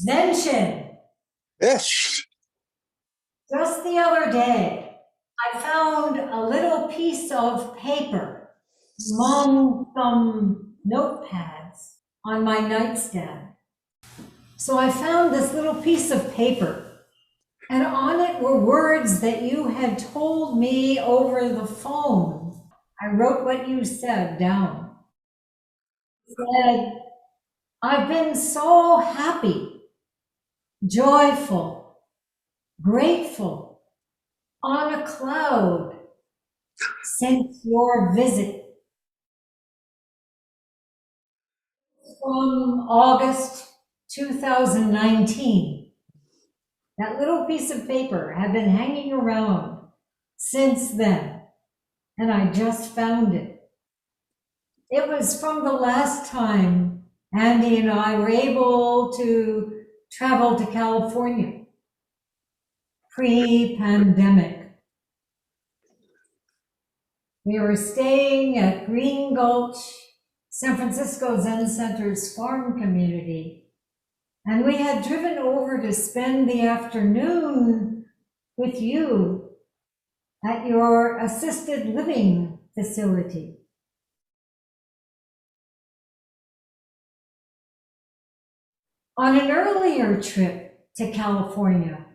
Zenshin, Yes. just the other day, I found a little piece of paper among some notepads on my nightstand. So I found this little piece of paper, and on it were words that you had told me over the phone. I wrote what you said down. It said, I've been so happy, joyful, grateful, on a cloud since your visit. From August 2019. That little piece of paper had been hanging around since then, and I just found it. It was from the last time Andy and I were able to travel to California, pre-pandemic. We were staying at Green Gulch, San Francisco Zen Center's farm community, and we had driven over to spend the afternoon with you at your assisted living facility. On an earlier trip to California,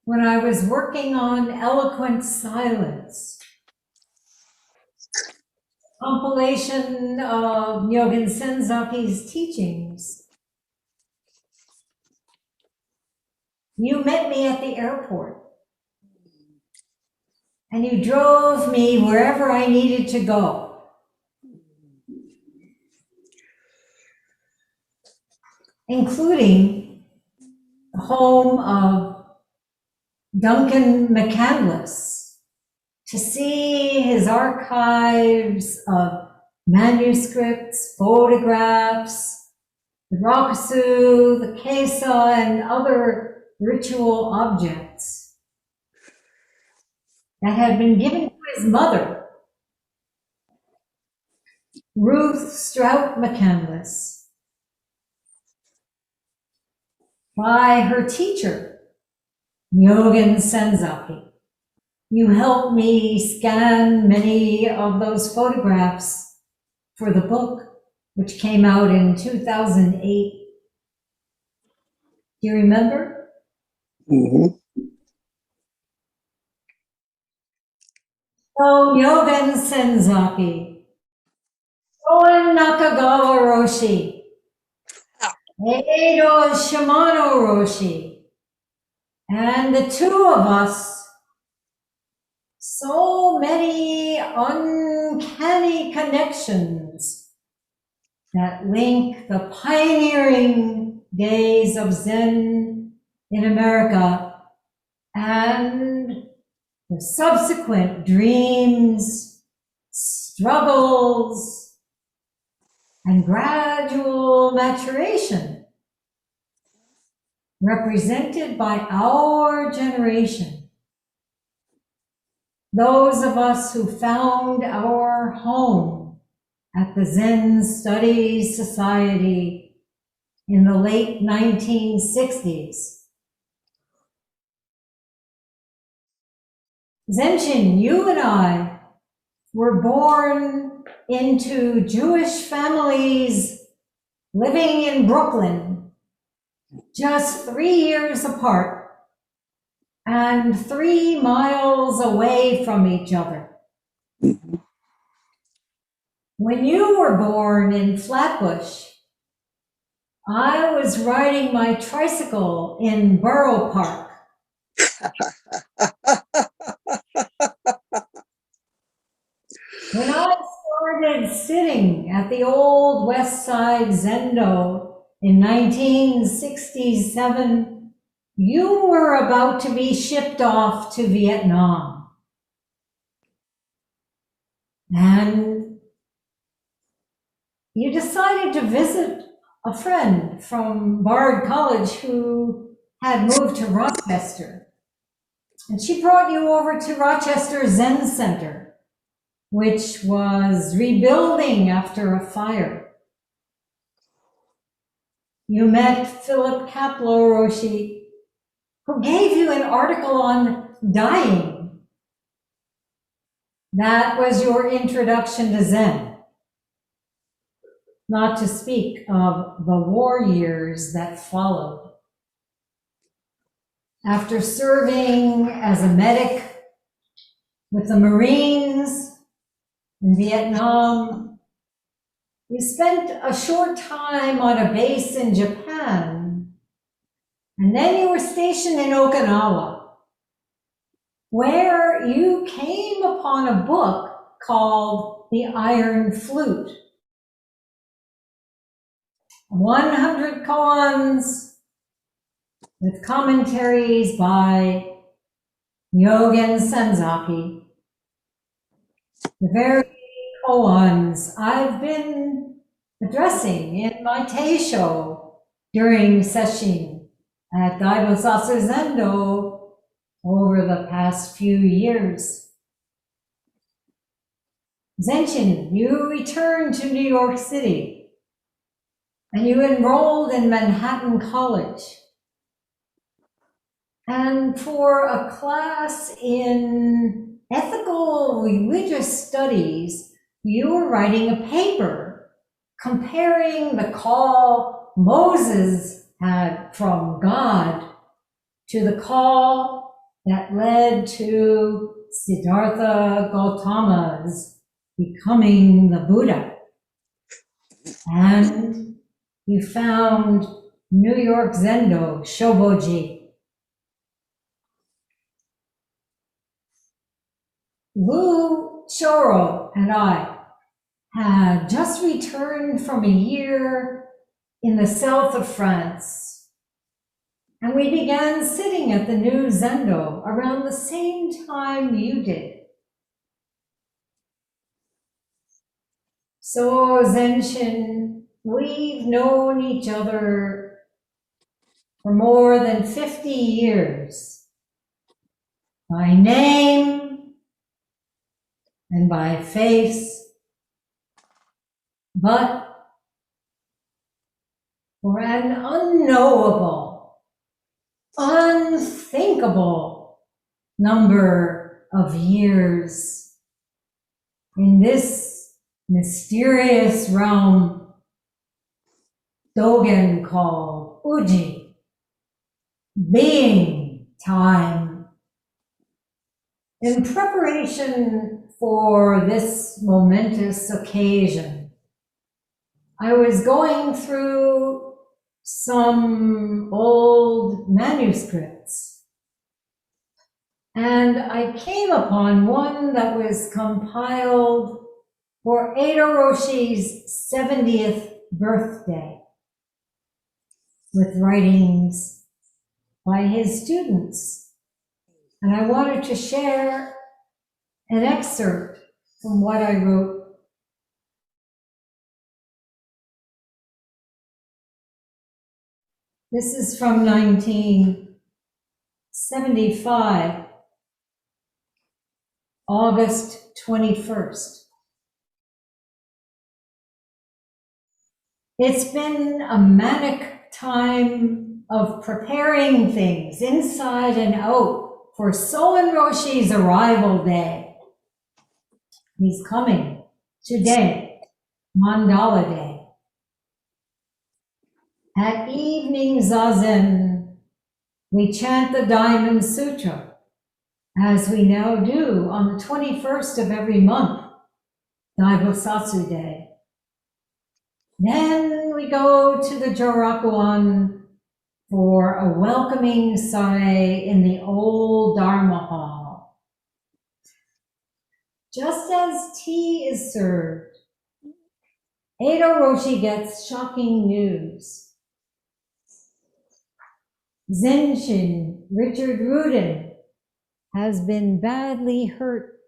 when I was working on Eloquent Silence, compilation of Nyogen Senzaki's teachings, you met me at the airport and you drove me wherever I needed to go. Including the home of Duncan McCandless, to see his archives of manuscripts, photographs, the rakusu, the kesa, and other ritual objects that had been given to his mother, Ruth Strout McCandless, by her teacher, Nyogen Senzaki. You helped me scan many of those photographs for the book, which came out in 2008. Do you remember? Mm-hmm. So Nyogen Senzaki, Hoen Nakagawa Roshi, Eido Shimano Roshi, and the two of us, so many uncanny connections that link the pioneering days of Zen in America and the subsequent dreams, struggles, and gradual maturation represented by our generation. Those of us who found our home at the Zen Studies Society in the late 1960s. Zenshin, you and I were born into Jewish families living in Brooklyn, just 3 years apart and 3 miles away from each other. Mm-hmm. When you were born in Flatbush, I was riding my tricycle in Borough Park. When I started sitting at the old West Side Zendo in 1967, you were about to be shipped off to Vietnam. And you decided to visit a friend from Bard College who had moved to Rochester. And she brought you over to Rochester Zen Center, which was rebuilding after a fire. you met Philip Kaplo Roshi, who gave you an article on dying. That was your introduction to Zen, not to speak of the war years that followed. After serving as a medic with the Marines in Vietnam, you spent a short time on a base in Japan, and then you were stationed in Okinawa, where you came upon a book called The Iron Flute. 100 koans with commentaries by Nyogen Senzaki. The very koans I've been addressing in my Teisho during Sesshin at Daibosatsu Zendo over the past few years. Zenshin, you returned to New York City and you enrolled in Manhattan College. And for a class in ethical religious studies, you were writing a paper comparing the call Moses had from God to the call that led to Siddhartha Gautama's becoming the Buddha. And you found New York Zendo, Shobo-ji. Wu Shoro and I had just returned from a year in the south of France, and we began sitting at the new Zendo around the same time you did. So Zenshin, we've known each other for more than 50 years, by name and by face, but for an unknowable, unthinkable number of years in this mysterious realm Dogen called Uji, being time. In preparation for this momentous occasion, I was going through some old manuscripts, and I came upon one that was compiled for Edo Roshi's 70th birthday, with writings by his students. And I wanted to share an excerpt from what I wrote. This is from 1975, August 21st. It's been a manic time of preparing things inside and out for Soen Roshi's arrival day. He's coming today, Mandala Day. At evening zazen, we chant the Diamond Sutra, as we now do on the 21st of every month, Daibosatsu Day. Then we go to the Jorakuan for a welcoming sare in the old Dharma Hall. Just as tea is served, Edo Roshi gets shocking news. Zenshin, Richard Rudin, has been badly hurt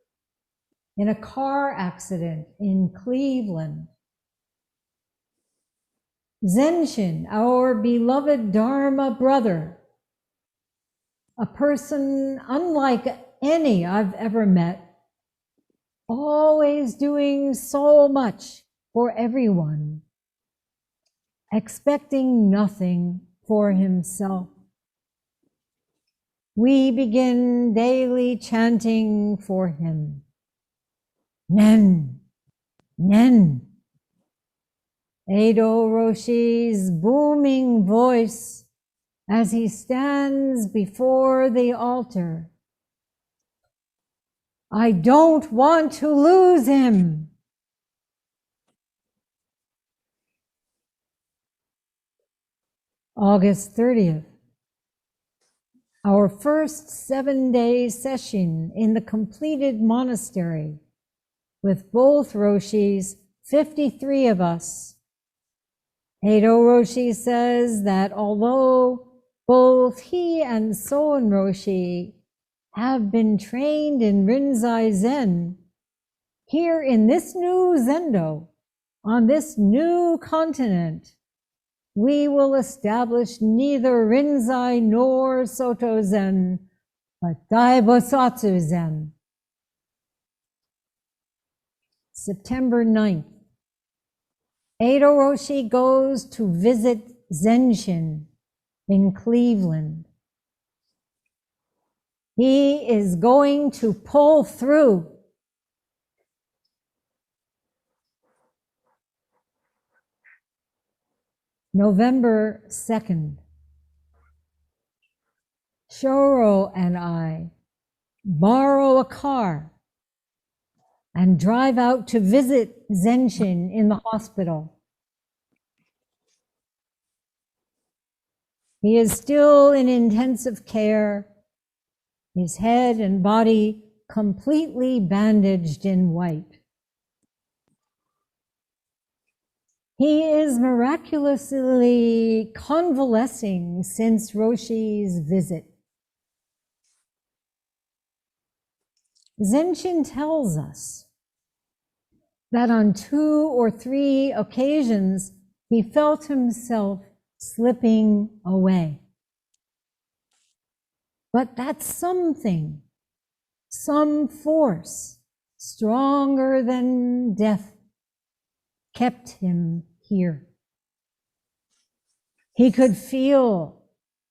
in a car accident in Cleveland. Zenshin, our beloved Dharma brother, a person unlike any I've ever met, always doing so much for everyone, expecting nothing for himself. We begin daily chanting for him. Nen, Nen. Eido Roshi's booming voice as he stands before the altar. I don't want to lose him. August 30th. Our first 7-day Sesshin in the completed monastery with both Roshis, 53 of us. Eido Roshi says that although both he and Soen Roshi have been trained in Rinzai Zen, here in this new Zendo, on this new continent, we will establish neither Rinzai nor Soto Zen, but Daibosatsu Zen. September 9th. Eido Roshi goes to visit Zenshin in Cleveland. He is going to pull through. November 2nd. Shoro and I borrow a car and drive out to visit Zenshin in the hospital. He is still in intensive care, his head and body completely bandaged in white. He is miraculously convalescing since Roshi's visit. Zenshin tells us that on 2 or 3 occasions he felt himself slipping away. But that something, some force stronger than death, kept him here. He could feel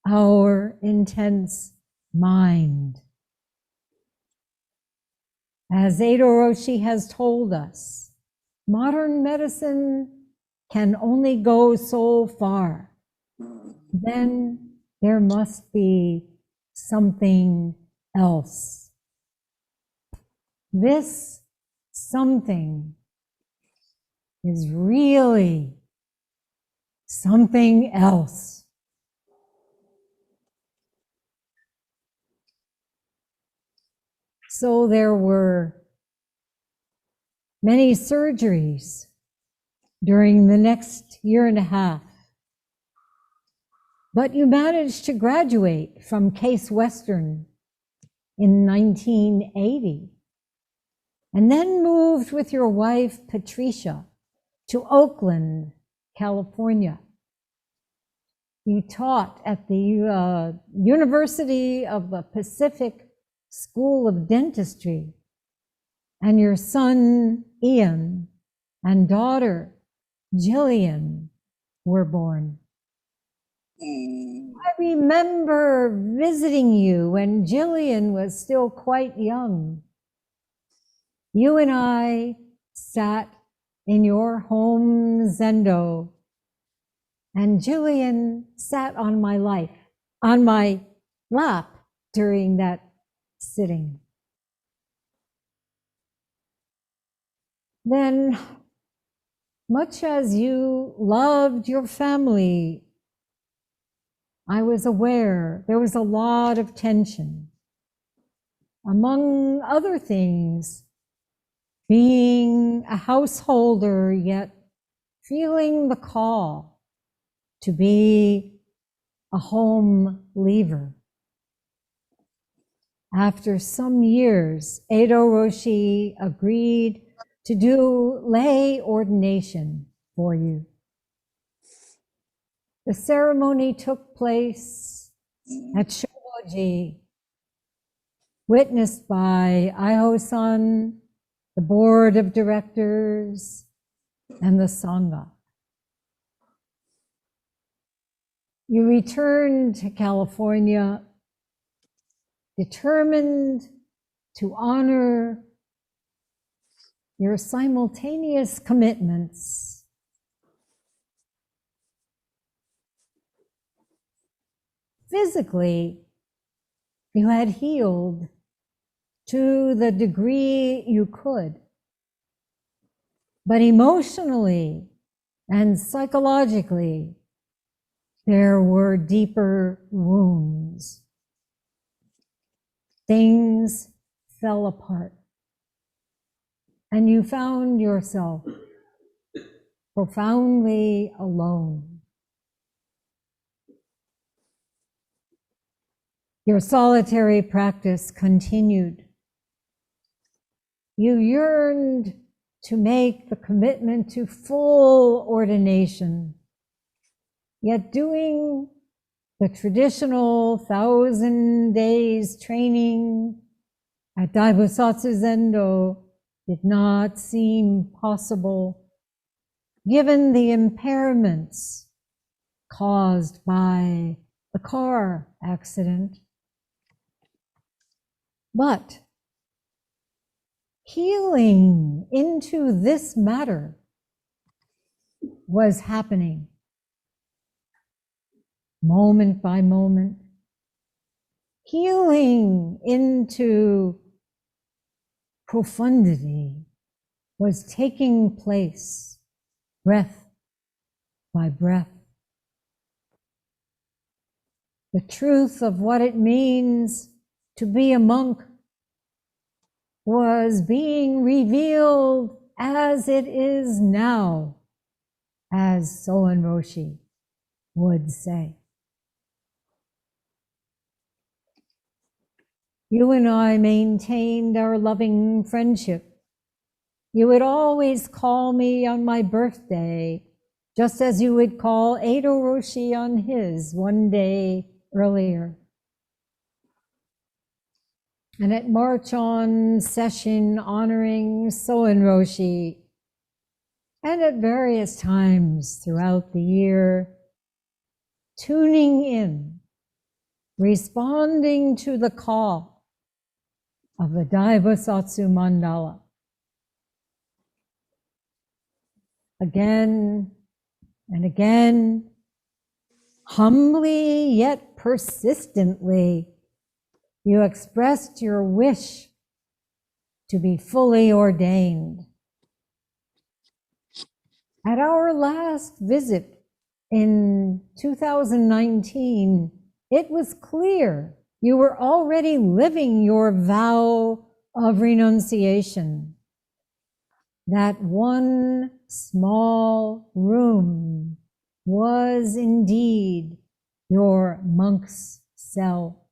our intense mind. As Eido Roshi has told us, modern medicine can only go so far. Then there must be something else. This something is really something else. So there were many surgeries during the next year and a half. But you managed to graduate from Case Western in 1980 and then moved with your wife, Patricia, to Oakland, California. You taught at the University of the Pacific School of Dentistry, and your son, Ian, and daughter, Jillian, were born. I remember visiting you when Jillian was still quite young. You and I sat in your home Zendo, and Jillian sat on my lap during that sitting. Then, much as you loved your family, I was aware there was a lot of tension. Among other things, being a householder, yet feeling the call to be a home leaver. After some years, Eido Roshi agreed to do lay ordination for you. The ceremony took place at Shobo-ji, witnessed by Aiho-san, the board of directors, and the Sangha. You returned to California, determined to honor your simultaneous commitments. Physically, you had healed to the degree you could, but emotionally and psychologically, there were deeper wounds. Things fell apart, and you found yourself profoundly alone. Your solitary practice continued. You yearned to make the commitment to full ordination, yet doing the traditional 1,000 days training at Daibusatsu Zendo did not seem possible, given the impairments caused by the car accident. But healing into this matter was happening moment by moment. Healing into profundity was taking place breath by breath. The truth of what it means to be a monk was being revealed as it is now, as Shinge Roshi would say. You and I maintained our loving friendship. You would always call me on my birthday, just as you would call Edo Roshi on his one day earlier. And at March on Sesshin honoring Shoen Roshi, and at various times throughout the year, tuning in, responding to the call of the Daibusatsu Mandala. Again and again, humbly yet persistently, you expressed your wish to be fully ordained. At our last visit in 2019, it was clear you were already living your vow of renunciation. That one small room was indeed your monk's cell.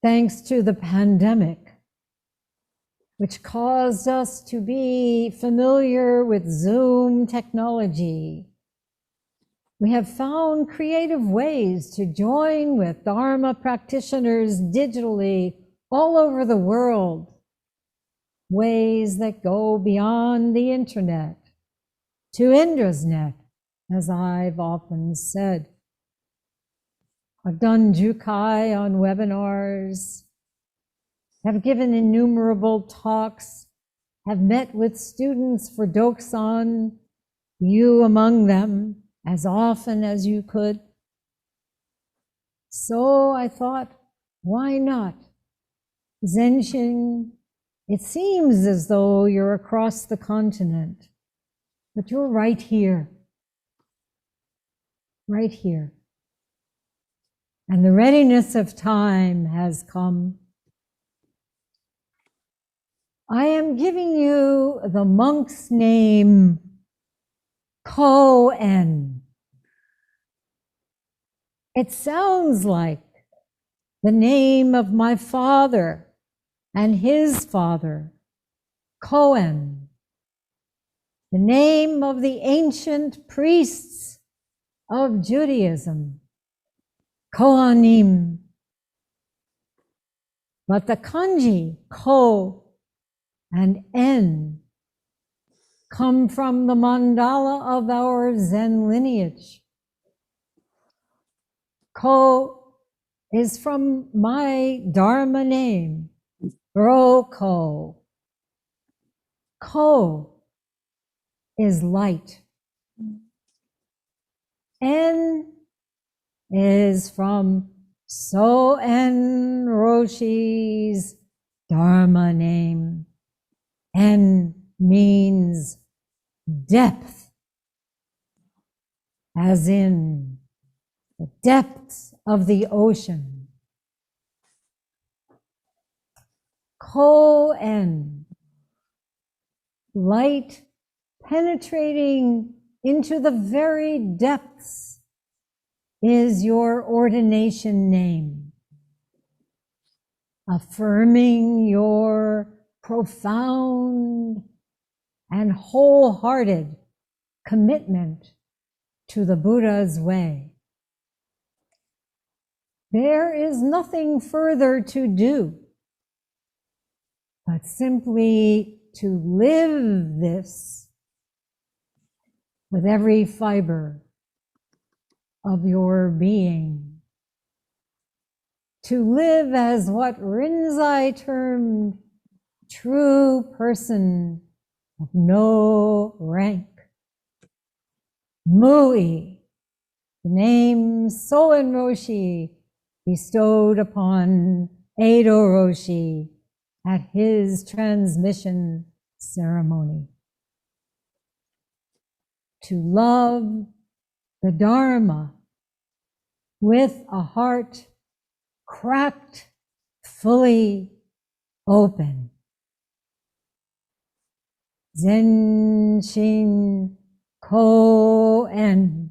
Thanks to the pandemic, which caused us to be familiar with Zoom technology, we have found creative ways to join with Dharma practitioners digitally all over the world, ways that go beyond the internet to Indrasnet, as I've often said. I've done Jukai on webinars, have given innumerable talks, have met with students for Dokusan, you among them, as often as you could. So I thought, why not? Zenshin, it seems as though you're across the continent, but you're right here. Right here. And the readiness of time has come. I am giving you the monk's name, Koen. It sounds like the name of my father and his father, Koen, the name of the ancient priests of Judaism, Kohanim. But the kanji, ko and en, come from the mandala of our Zen lineage. Ko is from my Dharma name, Roko. Ko is light. En is from Soen Roshi's Dharma name. En means depth, as in the depths of the ocean. Koen, light penetrating into the very depths, is your ordination name, affirming your profound and wholehearted commitment to the Buddha's way. There is nothing further to do but simply to live this with every fiber of your being. To live as what Rinzai termed true person of no rank. Mui, the name Soen Roshi bestowed upon Edo Roshi at his transmission ceremony. To love the Dharma with a heart cracked fully open. Zenshin Koen.